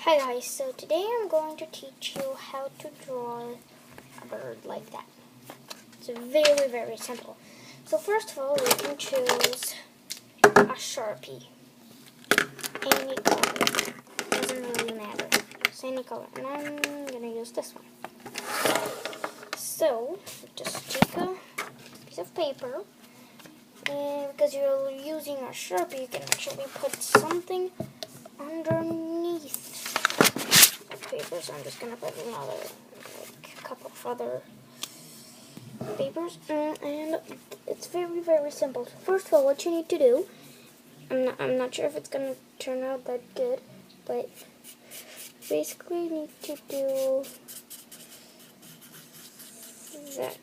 Hi guys, so today I'm going to teach you how to draw a bird like that. It's very simple. So first of all, we can choose a Sharpie. Any color. Doesn't really matter. Just any color. And I'm going to use this one. So, just take a piece of paper. And because you're using a Sharpie, you can actually put something underneath paper, so I'm just gonna put another, like a couple of other papers, and it's very simple. First of all, what you need to do, I'm not sure if it's gonna turn out that good, but basically you need to do that,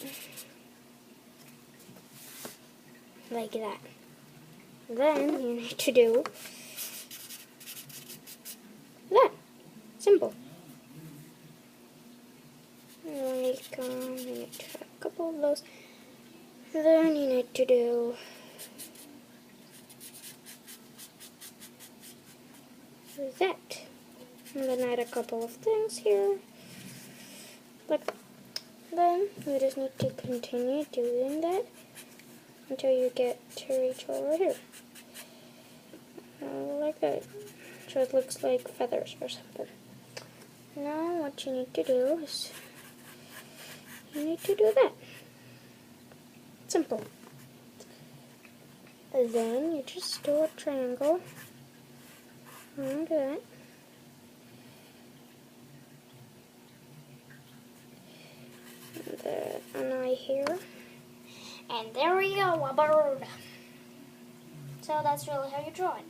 like that. Then you need to do that. Simple. You need to have a couple of those. Then you need to do that. And then add a couple of things here. Like, then you just need to continue doing that until you get to reach over here. Like that. So it looks like feathers or something. Now what you need to do is you need to do that. Simple. And then you just do a triangle and that. And an eye here. And there we go, a bird. So that's really how you draw it.